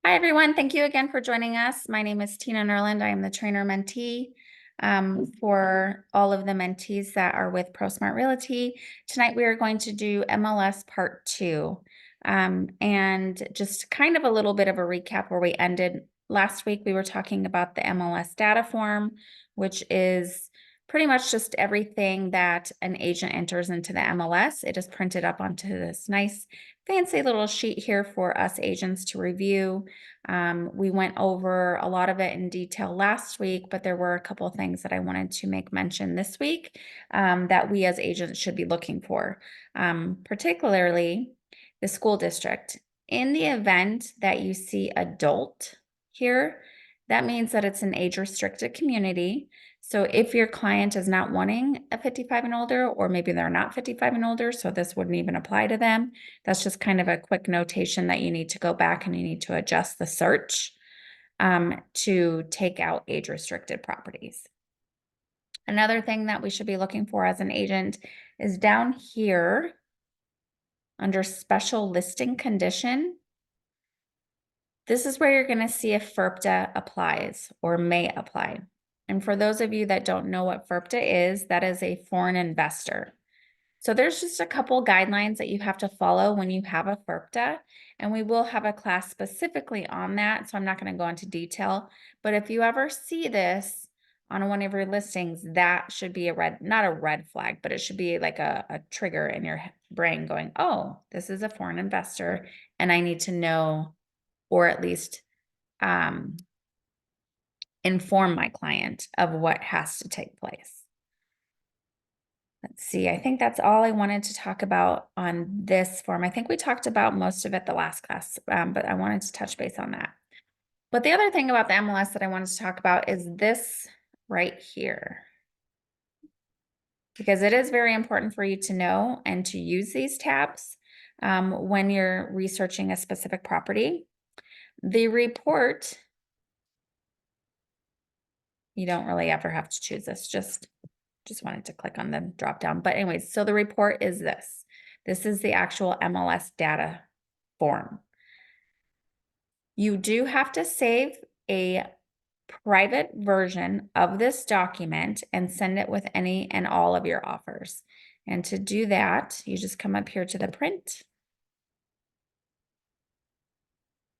Hi, everyone. Thank you again for joining us. My name is Tina Nerland. I am the trainer mentee for all of the mentees that are with ProSmart Realty. Tonight, we are going to do MLS Part 2. And just kind of a little bit of a recap where we ended last week. We were talking about the MLS data form, which is pretty much just everything that an agent enters into the MLS. It is printed up onto this nice fancy little sheet here for us agents to review. We went over a lot of it in detail last week, but there were a couple of things that I wanted to make mention this week that we as agents should be looking for, particularly the school district. In the event that you see adult here, that means that it's an age-restricted community. So if your client is not wanting a 55 and older, or maybe they're not 55 and older, so this wouldn't even apply to them, that's just kind of a quick notation that you need to go back and you need to adjust the search to take out age-restricted properties. Another thing that we should be looking for as an agent is down here under special listing condition. This is where you're going to see if FIRPTA applies or may apply. And for those of you that don't know what FIRPTA is, that is a foreign investor. So there's just a couple guidelines that you have to follow when you have a FIRPTA, and we will have a class specifically on that, so I'm not going to go into detail. But if you ever see this on one of your listings, that should be not a red flag, but it should be like a trigger in your brain going, oh, this is a foreign investor, and I need to know, or at least inform my client of what has to take place. Let's see, I think that's all I wanted to talk about on this form. I think we talked about most of it the last class, but I wanted to touch base on that. But the other thing about the MLS that I wanted to talk about is this right here, because it is very important for you to know and to use these tabs when you're researching a specific property. The report, you don't really ever have to choose this, just wanted to click on the drop down. But anyways, so the report is this. This is the actual MLS data form. You do have to save a private version of this document and send it with any and all of your offers. And to do that, you just come up here to the print.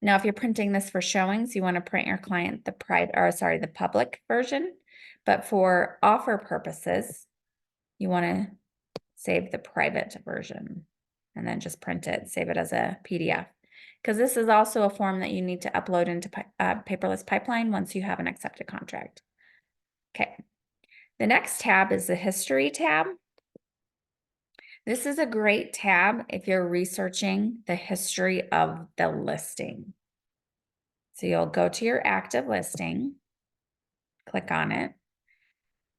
Now, if you're printing this for showings, you want to print your client the public version. But for offer purposes, you want to save the private version and then just print it, save it as a PDF. Because this is also a form that you need to upload into Paperless Pipeline once you have an accepted contract. Okay. The next tab is the History tab. This is a great tab if you're researching the history of the listing. So you'll go to your active listing, click on it.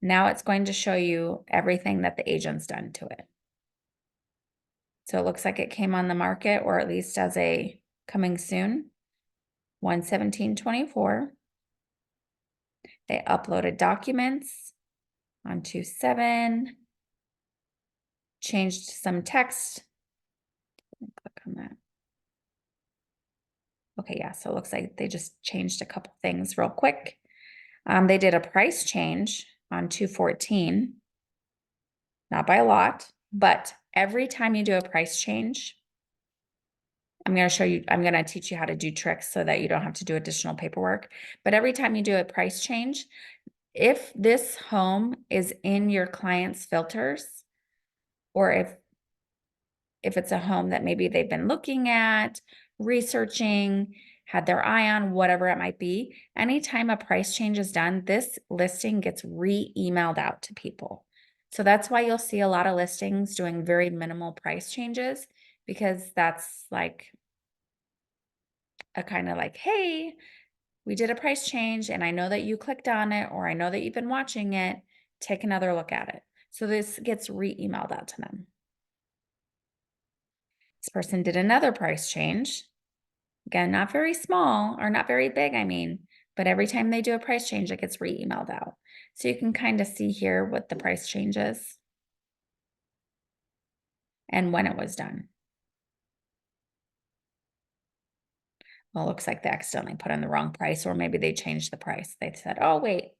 Now it's going to show you everything that the agent's done to it. So it looks like it came on the market, or at least as a coming soon, 1/17/24. They uploaded documents on 2/7, changed some text. Click on that. Okay, yeah, so it looks like they just changed a couple things real quick. They did a price change on 2/14, not by a lot, but every time you do a price change, I'm going to teach you how to do tricks so that you don't have to do additional paperwork. But every time you do a price change, if this home is in your client's filters, or if it's a home that maybe they've been looking at, researching, had their eye on, whatever it might be, anytime a price change is done, this listing gets re-emailed out to people. So that's why you'll see a lot of listings doing very minimal price changes, because that's like a kind of like, hey, we did a price change and I know that you clicked on it, or I know that you've been watching it, take another look at it. So this gets re-emailed out to them. This person did another price change. Again, not very small, or not very big, I mean, but every time they do a price change, it gets re-emailed out. So you can kind of see here what the price change is and when it was done. Well, it looks like they accidentally put in the wrong price, or maybe they changed the price. They said, oh, wait,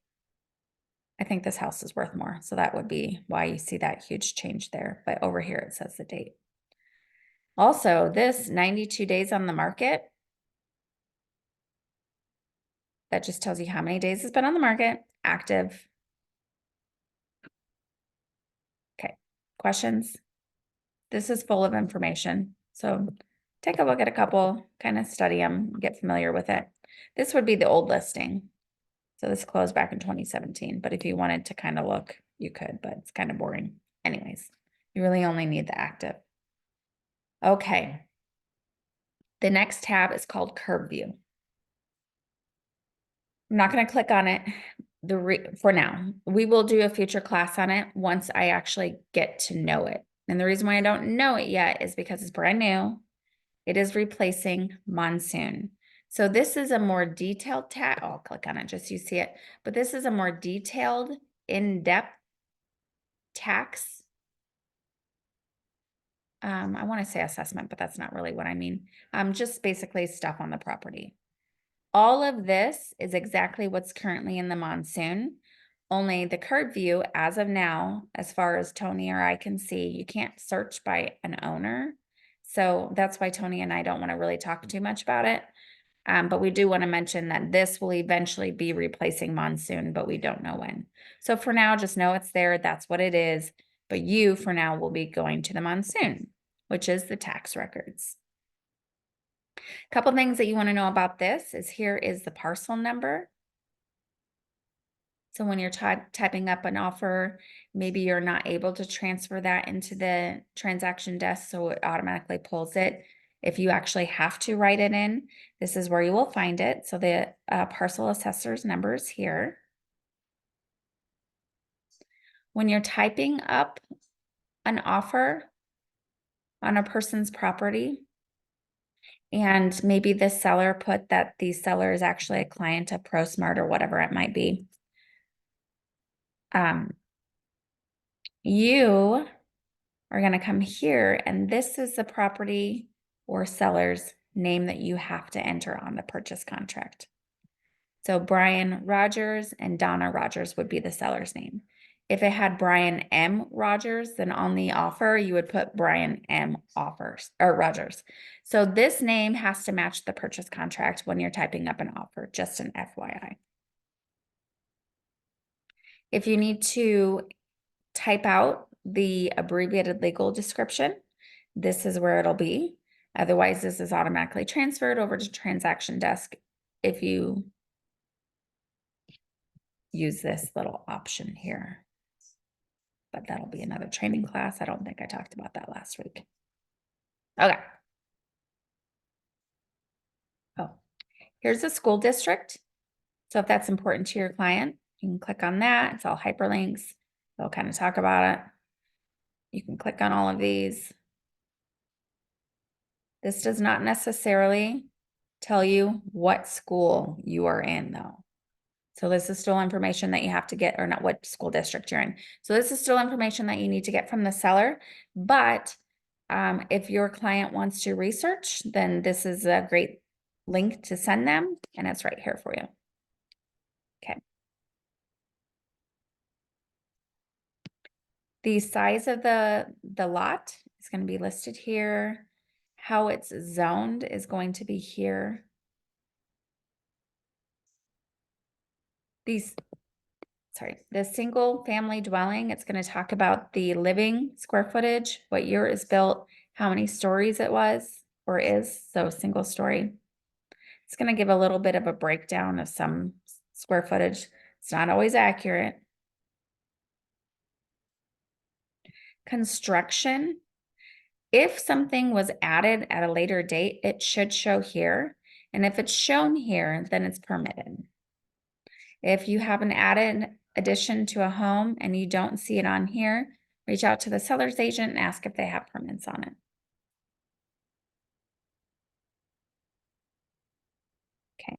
I think this house is worth more. So that would be why you see that huge change there. But over here, it says the date. Also, this 92 days on the market, that just tells you how many days it's been on the market, active. Okay, questions? This is full of information. So take a look at a couple, kind of study them, get familiar with it. This would be the old listing. So this closed back in 2017, but if you wanted to kind of look, you could, but it's kind of boring. Anyways, you really only need the active. Okay. The next tab is called Curve View. I'm not going to click on it for now. We will do a future class on it once I actually get to know it. And the reason why I don't know it yet is because it's brand new. It is replacing Monsoon. So this is a more detailed tab. I'll click on it just so you see it. But this is a more detailed, in-depth tax. I want to say assessment, but that's not really what I mean. Just basically stuff on the property. All of this is exactly what's currently in the Monsoon. Only the curve view, as of now, as far as Tony or I can see, you can't search by an owner. So that's why Tony and I don't want to really talk too much about it. But we do want to mention that this will eventually be replacing Monsoon, but we don't know when. So for now, just know it's there. That's what it is. But you, for now, will be going to the Monsoon, which is the tax records. A couple things that you want to know about this is here is the parcel number. So when you're typing up an offer, maybe you're not able to transfer that into the transaction desk, so it automatically pulls it. If you actually have to write it in, this is where you will find it. So the parcel assessor's number is here. When you're typing up an offer on a person's property, and maybe the seller put that the seller is actually a client of ProSmart or whatever it might be, you are going to come here, and this is the property or seller's name that you have to enter on the purchase contract. So Brian Rogers and Donna Rogers would be the seller's name. If it had Brian M. Rogers, then on the offer, you would put Brian M. Offers or Rogers. So this name has to match the purchase contract when you're typing up an offer, just an FYI. If you need to type out the abbreviated legal description, this is where it'll be. Otherwise, this is automatically transferred over to transaction desk if you use this little option here. But that'll be another training class. I don't think I talked about that last week. Okay. Oh, here's the school district. So if that's important to your client, you can click on that. It's all hyperlinks. They'll kind of talk about it. You can click on all of these. This does not necessarily tell you what school you are in, though. So this is still information that you have to get, or not what school district you're in. So this is still information that you need to get from the seller. But if your client wants to research, then this is a great link to send them, and it's right here for you. Okay. The size of the lot is going to be listed here. How it's zoned is going to be here. The single family dwelling, it's going to talk about the living square footage, what year it was built, how many stories it was or is, so single story. It's going to give a little bit of a breakdown of some square footage. It's not always accurate. Construction. If something was added at a later date, it should show here. And if it's shown here, then it's permitted. If you have an added addition to a home and you don't see it on here, reach out to the seller's agent and ask if they have permits on it. Okay.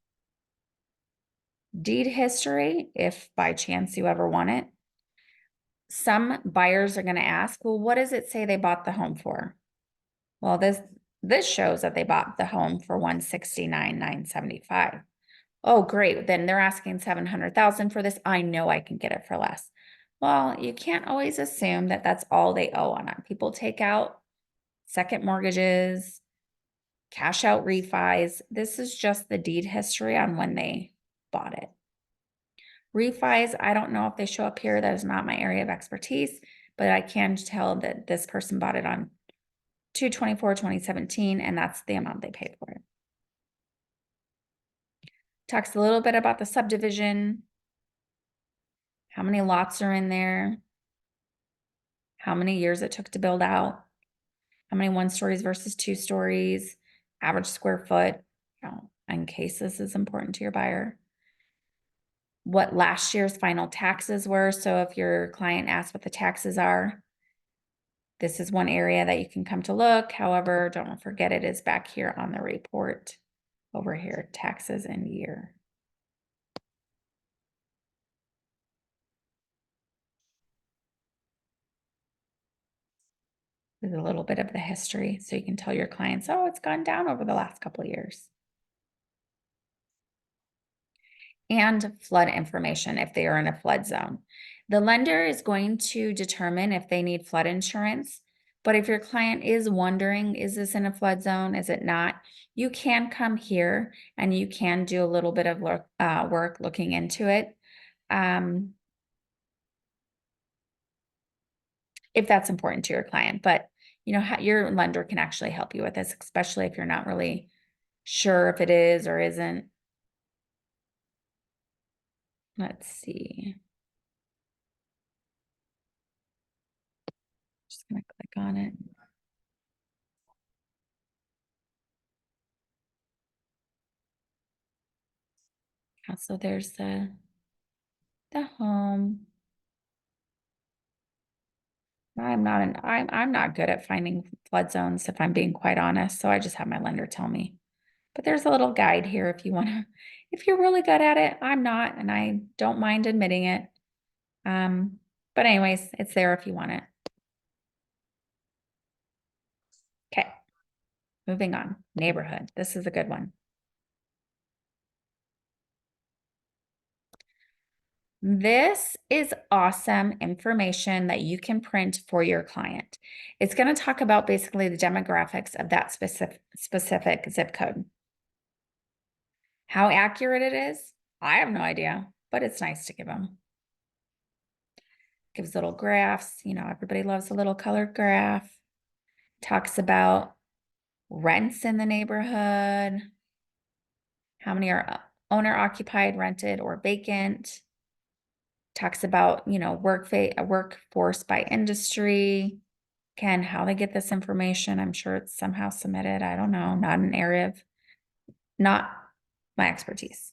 Deed history, if by chance you ever want it. Some buyers are going to ask, well, what does it say they bought the home for? Well, This shows that they bought the home for $169,975. Oh, great. Then they're asking 700,000 for this. I know I can get it for less. Well, you can't always assume that that's all they owe on it. People take out second mortgages, cash out refis. This is just the deed history on when they bought it. Refis, I don't know if they show up here. That is not my area of expertise, but I can tell that this person bought it on 2/24/2017, and that's the amount they paid for it. Talks a little bit about the subdivision, how many lots are in there, how many years it took to build out, how many 1 stories versus 2 stories, average square foot, in case this is important to your buyer. What last year's final taxes were. So if your client asks what the taxes are, this is one area that you can come to look. However, don't forget it is back here on the report over here, taxes and year. There's a little bit of the history so you can tell your clients, oh, it's gone down over the last couple of years. And flood information if they are in a flood zone. The lender is going to determine if they need flood insurance. But if your client is wondering, is this in a flood zone? Is it not? You can come here and you can do a little bit of work looking into it. If that's important to your client, but your lender can actually help you with this, especially if you're not really sure if it is or isn't. Let's see. Just gonna click on it. So there's the home. I'm not good at finding flood zones, if I'm being quite honest. So I just have my lender tell me. But there's a little guide here if you want to, if you're really good at it. I'm not, and I don't mind admitting it. But anyways, it's there if you want it. Okay. Moving on. Neighborhood. This is a good one. This is awesome information that you can print for your client. It's going to talk about basically the demographics of that specific zip code. How accurate it is, I have no idea, but it's nice to give them. Gives little graphs. Everybody loves a little colored graph. Talks about rents in the neighborhood. How many are owner occupied, rented, or vacant. Talks about, workforce by industry. Again, how they get this information. I'm sure it's somehow submitted. I don't know, not an area of, not my expertise.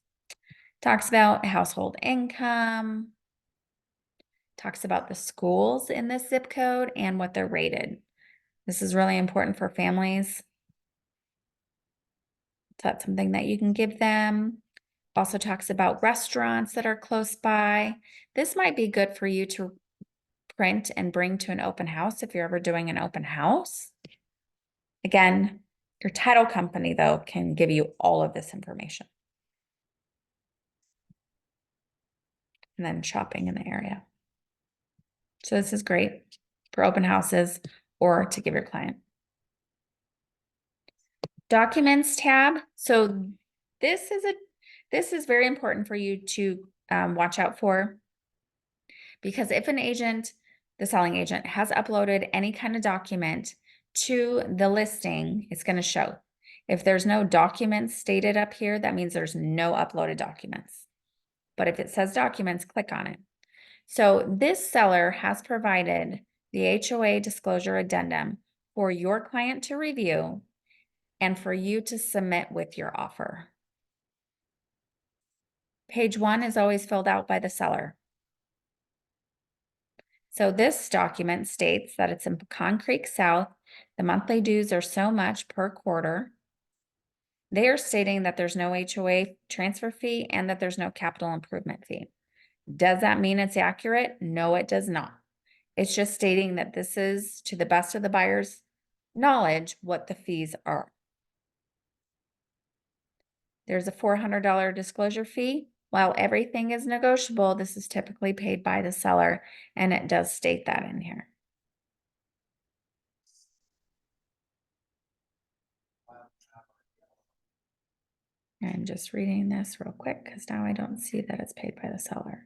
Talks about household income. Talks about the schools in this zip code and what they're rated. This is really important for families. So that's something that you can give them. Also talks about restaurants that are close by. This might be good for you to print and bring to an open house if you're ever doing an open house. Again, your title company, though, can give you all of this information. And then shopping in the area. So this is great for open houses or to give your client. Documents tab. So this is very important for you to watch out for, because if an agent, the selling agent, has uploaded any kind of document to the listing, it's going to show. If there's no documents stated up here, that means there's no uploaded documents. But if it says documents, click on it. So this seller has provided the HOA disclosure addendum for your client to review and for you to submit with your offer. Page 1 is always filled out by the seller. So this document states that it's in Pecan Creek South. The monthly dues are so much per quarter. They are stating that there's no HOA transfer fee and that there's no capital improvement fee. Does that mean it's accurate? No, it does not. It's just stating that this is to the best of the buyer's acknowledge what the fees are. There's a $400 disclosure fee. While everything is negotiable, this is typically paid by the seller, and it does state that in here. I'm just reading this real quick because now I don't see that it's paid by the seller.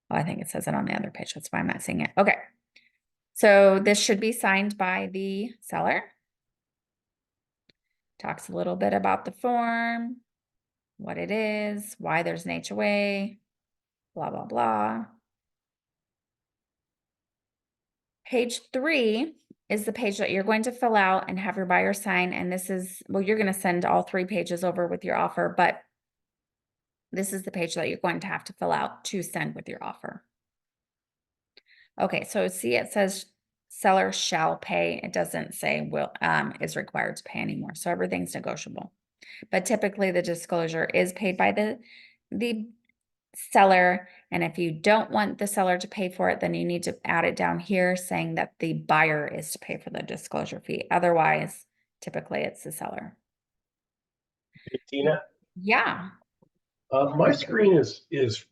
Oh, I think it says it on the other page. That's why I'm not seeing it. Okay. So this should be signed by the seller. Talks a little bit about the form, what it is, why there's an HOA, blah, blah, blah. Page 3 is the page that you're going to fill out and have your buyer sign. And this is, well, you're going to send all 3 pages over with your offer, but this is the page that you're going to have to fill out to send with your offer. Okay, so see, it says seller shall pay. It doesn't say will is required to pay anymore. So everything's negotiable. But typically the disclosure is paid by the seller. And if you don't want the seller to pay for it, then you need to add it down here saying that the buyer is to pay for the disclosure fee. Otherwise, typically it's the seller. Hey, Tina, Yeah. my screen is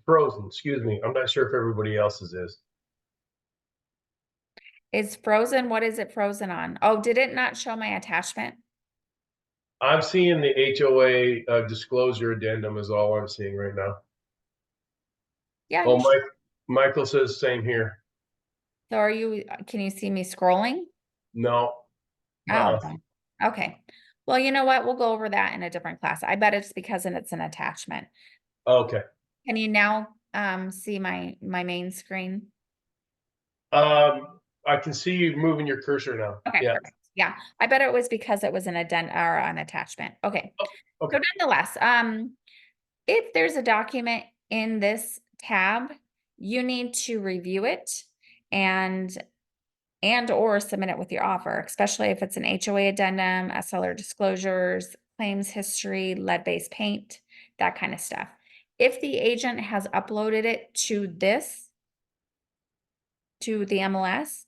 frozen. Excuse me. I'm not sure if everybody else's is. It's frozen. What is it frozen on? Oh, did it not show my attachment? I'm seeing the HOA disclosure addendum is all I'm seeing right now. Yeah. Oh, Michael says same here. So can you see me scrolling? No. Oh, okay. Well, you know what? We'll go over that in a different class. I bet it's because it's an attachment. Okay. Can you now see my main screen? I can see you moving your cursor now. Okay, Yeah. perfect. Yeah, I bet it was because it was an addendum or an attachment. Okay. Okay. So nonetheless, if there's a document in this tab, you need to review it and or submit it with your offer, especially if it's an HOA addendum, a seller disclosures, claims history, lead-based paint, that kind of stuff. If the agent has uploaded it to the MLS,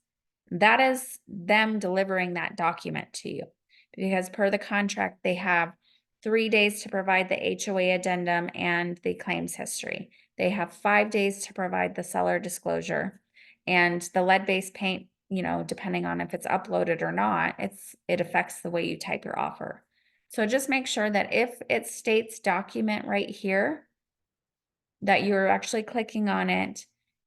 that is them delivering that document to you. Because per the contract, they have 3 days to provide the HOA addendum and the claims history. They have 5 days to provide the seller disclosure. And the lead-based paint, depending on if it's uploaded or not, it affects the way you type your offer. So just make sure that if it states document right here, that you're actually clicking on it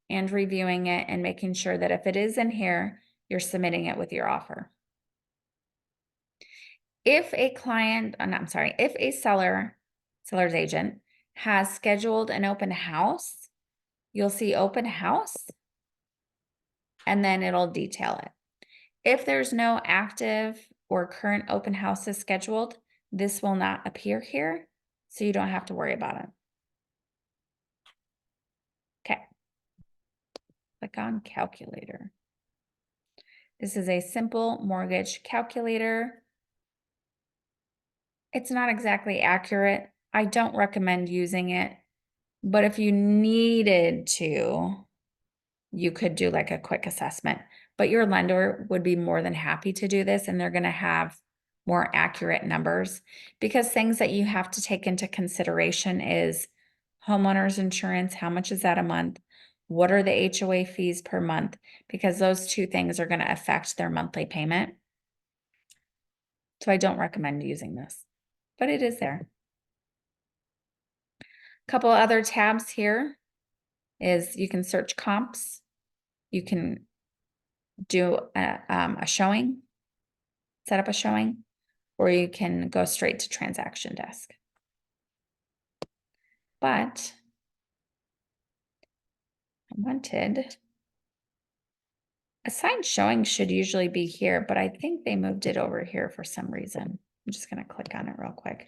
and reviewing it and making sure that if it is in here, you're submitting it with your offer. If a client, if a seller's agent has scheduled an open house, you'll see open house and then it'll detail it. If there's no active or current open houses scheduled, this will not appear here, so you don't have to worry about it. Okay. Click on calculator. This is a simple mortgage calculator. It's not exactly accurate. I don't recommend using it, but if you needed to, you could do like a quick assessment. But your lender would be more than happy to do this, and they're going to have more accurate numbers, because things that you have to take into consideration is homeowners insurance. How much is that a month? What are the HOA fees per month? Because those 2 things are going to affect their monthly payment. So I don't recommend using this, but it is there. A couple other tabs here is you can search comps. You can do a showing, set up a showing, or you can go straight to transaction desk. But I wanted assigned showing should usually be here, but I think they moved it over here for some reason. I'm just going to click on it real quick.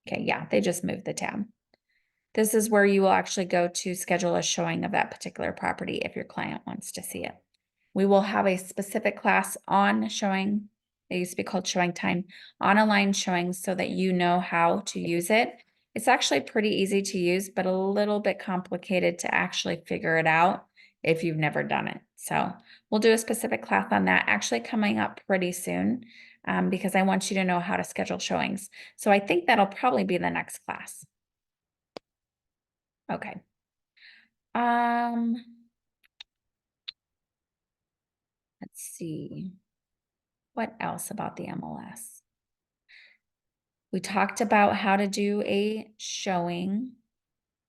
Okay, yeah, they just moved the tab. This is where you will actually go to schedule a showing of that particular property if your client wants to see it. We will have a specific class on showing. It used to be called showing time, on-a-line showings, so that you know how to use it It's actually pretty easy to use, but a little bit complicated to actually figure it out if you've never done it. So we'll do a specific class on that actually coming up pretty soon, because I want you to know how to schedule showings. So I think that'll probably be the next class. Okay. Let's see. What else about the MLS? We talked about how to do a showing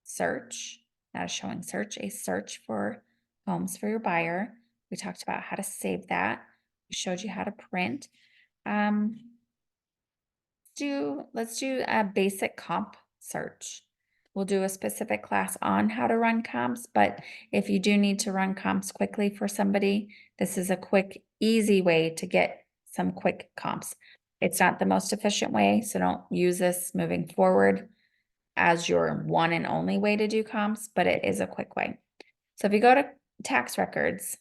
search, not a showing search, a search for homes for your buyer. We talked about how to save that. We showed you how to print. Um, let's do a basic comp search. We'll do a specific class on how to run comps, but if you do need to run comps quickly for somebody, this is a quick, easy way to get some quick comps. It's not the most efficient way, so don't use this moving forward as your one and only way to do comps, but it is a quick way. So if you go to tax records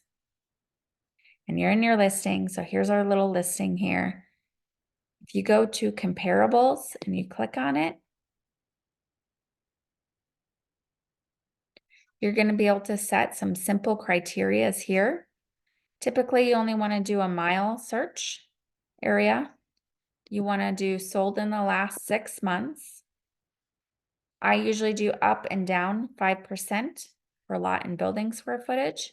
and you're in your listing, so here's our little listing here. If you go to comparables and you click on it, you're going to be able to set some simple criterias here. Typically, you only want to do a mile search area. You want to do sold in the last 6 months. I usually do up and down 5% for lot and building square footage.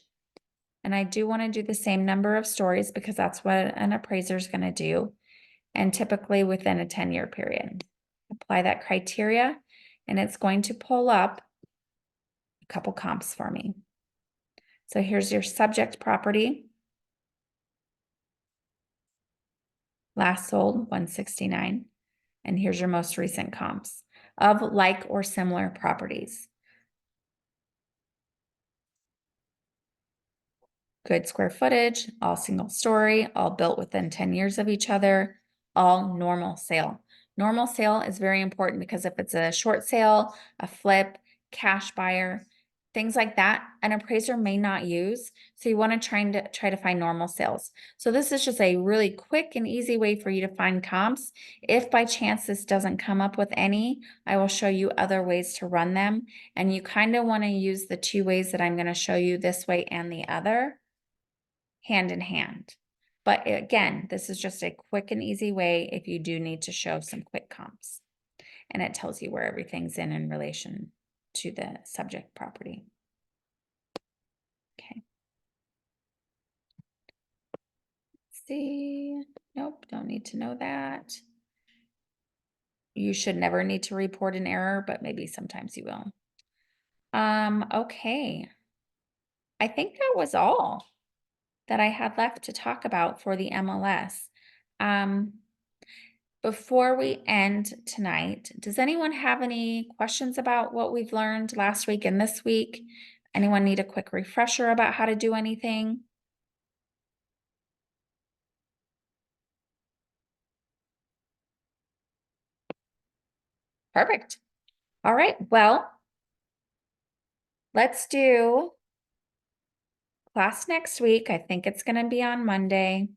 And I do want to do the same number of stories because that's what an appraiser is going to do. And typically within a 10-year period. Apply that criteria and it's going to pull up a couple comps for me. So here's your subject property. Last sold 169. And here's your most recent comps of like or similar properties. Good square footage, all single story, all built within 10 years of each other, all normal sale. Normal sale is very important because if it's a short sale, a flip, cash buyer, things like that, an appraiser may not use. So you want to try to find normal sales. So this is just a really quick and easy way for you to find comps. If by chance this doesn't come up with any, I will show you other ways to run them. And you kind of want to use the two ways that I'm going to show you, this way and the other, hand in hand. But again, this is just a quick and easy way if you do need to show some quick comps. And it tells you where everything's in relation to the subject property. Okay. Let's see. Nope, don't need to know that. You should never need to report an error, but maybe sometimes you will. Okay. I think that was all that I had left to talk about for the MLS. Before we end tonight, does anyone have any questions about what we've learned last week and this week? Anyone need a quick refresher about how to do anything? Perfect. All right, well, let's do class next week. I think it's going to be on Monday.